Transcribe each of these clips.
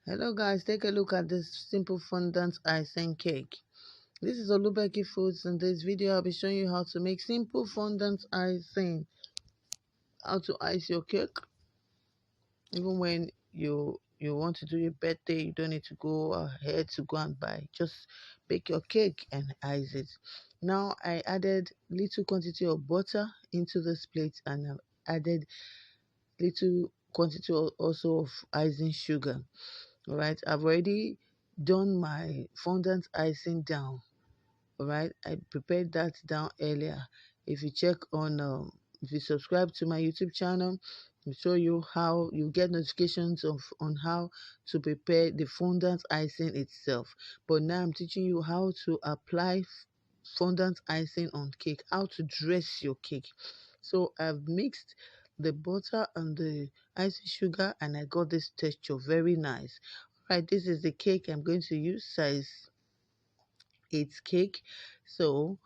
Hello guys, take a look at this simple fondant icing cake. This is Olubeki Foods. In this video I'll be showing you how to make simple fondant icing. How to ice your cake. Even when you want to do your birthday, you don't need to go ahead to go and buy. Just bake your cake and ice it. Now I added little quantity of butter into this plate, and I've added little quantity also of icing sugar. All right, I've already done my fondant icing down. All right, I prepared that down earlier. If you check on if you subscribe to my YouTube channel, I'll show you how you get notifications of on how to prepare the fondant icing itself. But now I'm teaching you how to apply fondant icing on cake, how to dress your cake. So I've mixed the butter and the icing sugar, and I got this texture very nice. Right, this is the cake I'm going to use, size 8 cake. So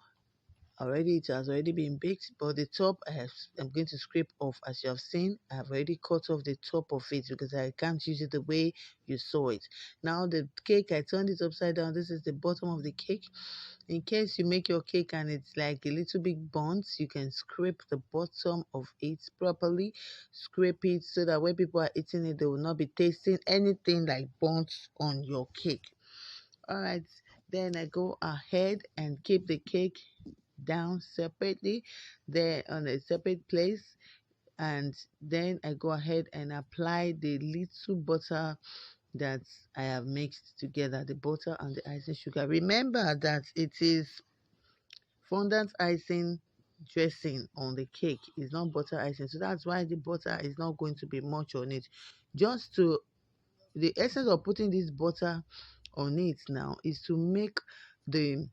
already it has already been baked, but the top I'm going to scrape off. As you have seen, I have already cut off the top of it because I can't use it the way you saw it. Now the cake, I turned it upside down. This is the bottom of the cake. In case you make your cake and it's like a little bit burnt, you can scrape the bottom of it properly. Scrape it so that when people are eating it, they will not be tasting anything like burnt on your cake. All right, then I go ahead and keep the cake down separately there on a separate place, and then I go ahead and apply the little butter that I have mixed together, the butter and the icing sugar. Remember that it is fondant icing dressing on the cake, is not butter icing, so that's why the butter is not going to be much on it. Just to the essence of putting this butter on it now is to make the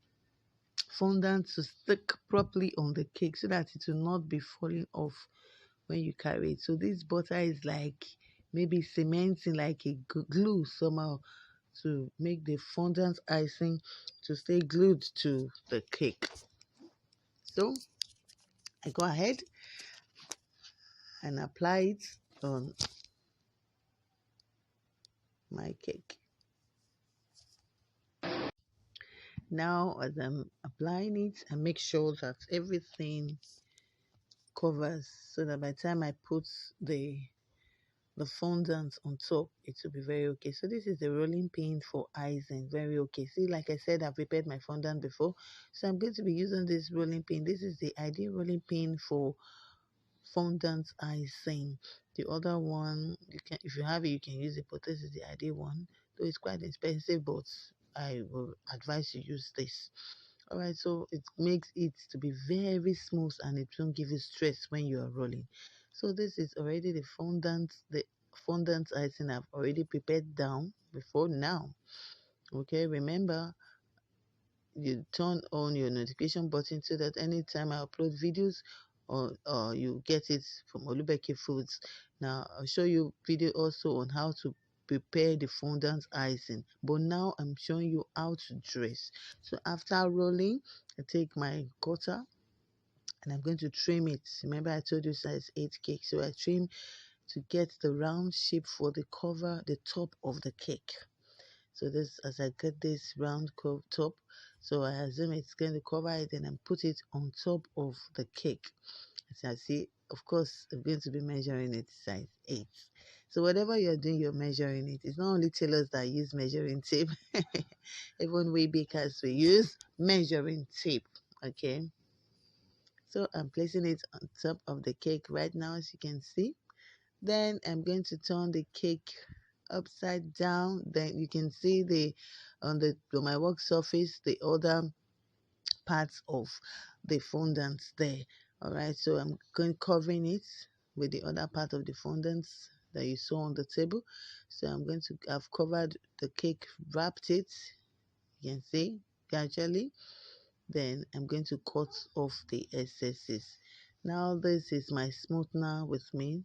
fondant to stick properly on the cake so that it will not be falling off when you carry it. So this butter is like maybe cementing like a glue somehow to make the fondant icing to stay glued to the cake. So I go ahead and apply it on my cake. Now as I'm applying it, I make sure that everything covers so that by the time I put the fondant on top, it will be very okay. So this is the rolling pin for icing, very okay. See, like I said, I've prepared my fondant before, so I'm going to be using this rolling pin. This is the ideal rolling pin for fondant icing. The other one, you can, if you have it, you can use it, but this is the ideal one, though it's quite expensive, but I will advise you use this. All right, so it makes it to be very smooth and it won't give you stress when you are rolling. So this is already the fondant icing I've already prepared down before now. Okay, remember you turn on your notification button so that anytime I upload videos, or you get it from Olubeki Foods. Now I'll show you video also on how to prepare the fondant icing, but now I'm showing you how to dress. So after rolling, I take my cutter and I'm going to trim it. Remember I told you size 8 cake, so I trim to get the round shape for the cover, the top of the cake. So this, as I get this round curve top, so I assume it's going to cover it and then put it on top of the cake. As I see, of course, I'm going to be measuring it size 8. So whatever you're doing, you're measuring it. It's not only tailors that use measuring tape. Even we bakers, we use measuring tape. Okay. So I'm placing it on top of the cake right now, as you can see. Then I'm going to turn the cake upside down. Then you can see on my work surface the other parts of the fondant there. All right, so I'm going covering it with the other part of the fondant that you saw on the table. So I'm going to have covered the cake, wrapped it, you can see, gradually. Then I'm going to cut off the excesses. Now this is my smoother with me.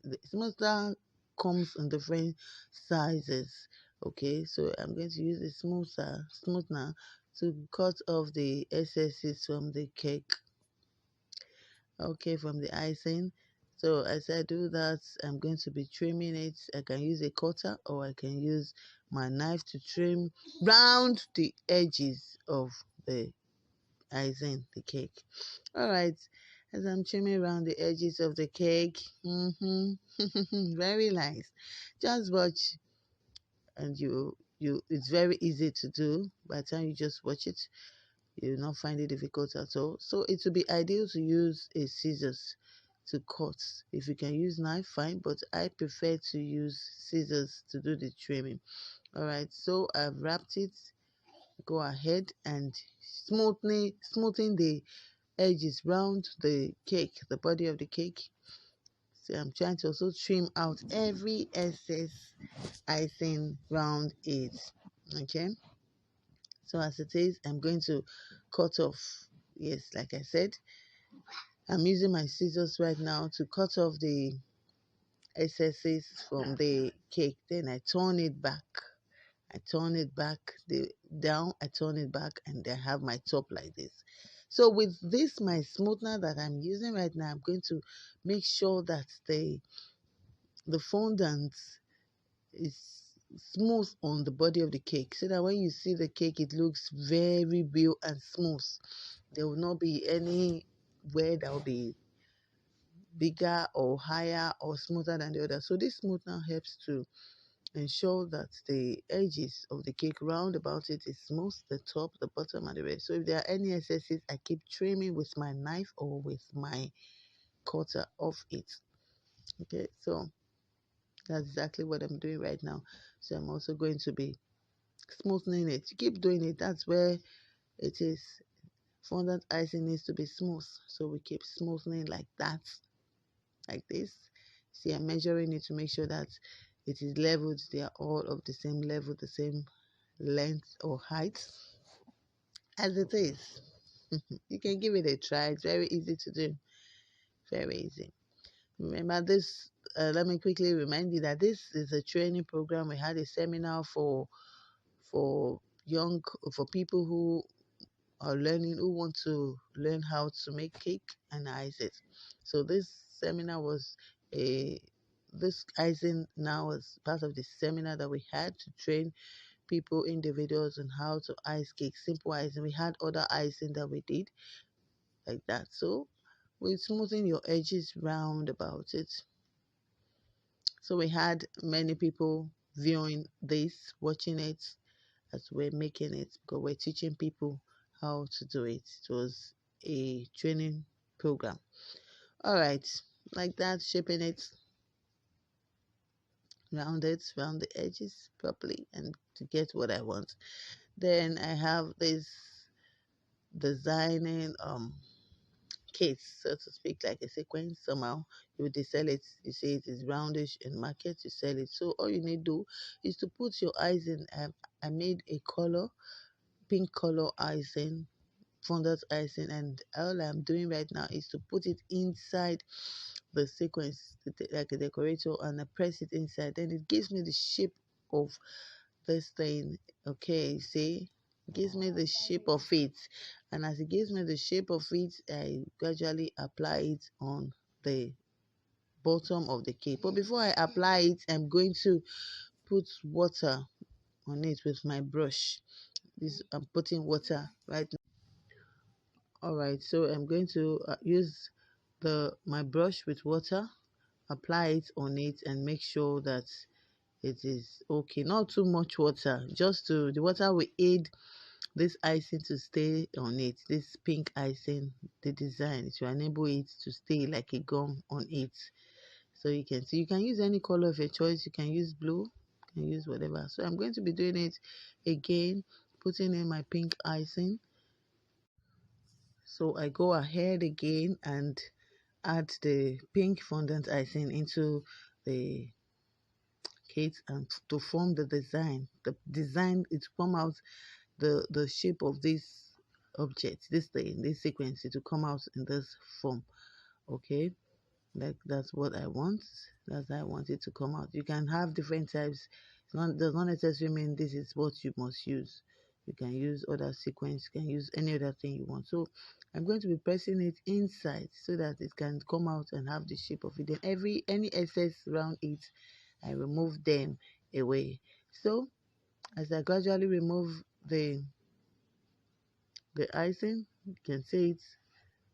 The smoother comes in different sizes. Okay, so I'm going to use the smoother to cut off the excesses from the cake. Okay, from the icing. So as I do that, I'm going to be trimming it. I can use a cutter or I can use my knife to trim round the edges of the icing, the cake. All right, as I'm trimming around the edges of the cake, very nice. Just watch, and it's very easy to do. By the time you just watch it, you'll not find it difficult at all. So it would be ideal to use a scissors to cut. If you can use knife, fine, but I prefer to use scissors to do the trimming. All right, so I've wrapped it. Go ahead and smoothing the edges round the cake, the body of the cake. So I'm trying to also trim out every excess icing round it. Okay, so as it is, I'm going to cut off. Yes, like I said, I'm using my scissors right now to cut off the excesses from the cake. Then I turn it back. I turn it back down, I turn it back, and I have my top like this. So with this, my smoother that I'm using right now, I'm going to make sure that the fondant is smooth on the body of the cake, so that when you see the cake, it looks very real and smooth. There will not be any where that will be bigger or higher or smoother than the other. So this smoother helps to ensure that the edges of the cake round about it is smooth, the top, the bottom, and the rest. So if there are any excesses, I keep trimming with my knife or with my cutter off it. Okay, so that's exactly what I'm doing right now. So I'm also going to be smoothing it. Keep doing it. That's where it is. Fondant icing needs to be smooth. So we keep smoothing like that, like this. See, I'm measuring it to make sure that it is leveled. They are all of the same level, the same length or height as it is. You can give it a try. It's very easy to do. Very easy. Remember this, let me quickly remind you that this is a training program. We had a seminar for young, for people who are learning, who want to learn how to make cake and ice it. So this seminar was this icing now is part of the seminar that we had to train people, individuals, on how to ice cake, simple icing. We had other icing that we did like that. So we're smoothing your edges round about it. So we had many people viewing this, watching it as we're making it, because we're teaching people how to do it. It was a training program. All right, like that, shaping it, round it, round the edges properly, and to get what I want. Then I have this designing case, so to speak, like a sequence. Somehow you would sell it, you say it is roundish in market, you sell it. So all you need to do is to put your eyes in. I made a color, pink color icing, fondant icing, and all I'm doing right now is to put it inside the sequence like a decorator, and I press it inside. Then it gives me the shape of this thing. Okay, see, it gives me the shape of it, and as it gives me the shape of it, I gradually apply it on the bottom of the cake. But before I apply it, I'm going to put water on it with my brush. This, I'm putting water right now. All right, so I'm going to use the my brush with water, apply it on it, and make sure that it is okay. Not too much water, just to the water will aid this icing to stay on it. This pink icing, the design to enable it to stay like a gum on it. So you can see, you can use any color of your choice. You can use blue, you can use whatever. So I'm going to be doing it again, putting in my pink icing. So I go ahead again and add the pink fondant icing into the cake and to form the design. The design it form out the shape of this object, this thing, this sequence, to come out in this form. Okay, like that's what I want. That's how I want it to come out. You can have different types. It does not necessarily mean this is what you must use. You can use other sequence, you can use any other thing you want. So I'm going to be pressing it inside so that it can come out and have the shape of it. Then any excess around it, I remove them away. So as I gradually remove the icing, you can see it's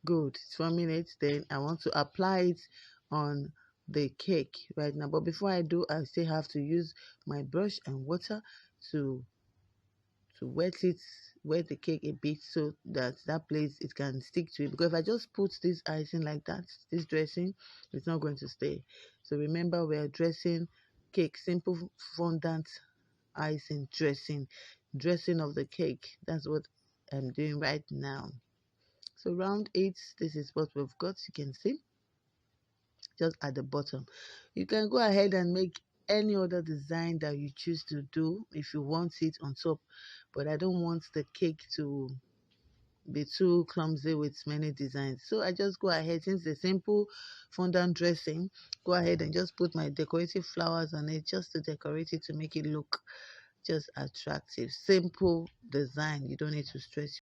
good. It's 4 minutes. Then I want to apply it on the cake right now. But before I do, I still have to use my brush and water to wet the cake a bit, so that place it can stick to it. Because if I just put this icing like that, this dressing, it's not going to stay. So remember, we are dressing cake, simple fondant icing dressing of the cake. That's what I'm doing right now. So round 8, this is what we've got. You can see just at the bottom. You can go ahead and make any other design that you choose to do if you want it on top, but I don't want the cake to be too clumsy with many designs. So I just go ahead, since the simple fondant dressing, go ahead and just put my decorative flowers on it, just to decorate it, to make it look just attractive. Simple design, you don't need to stress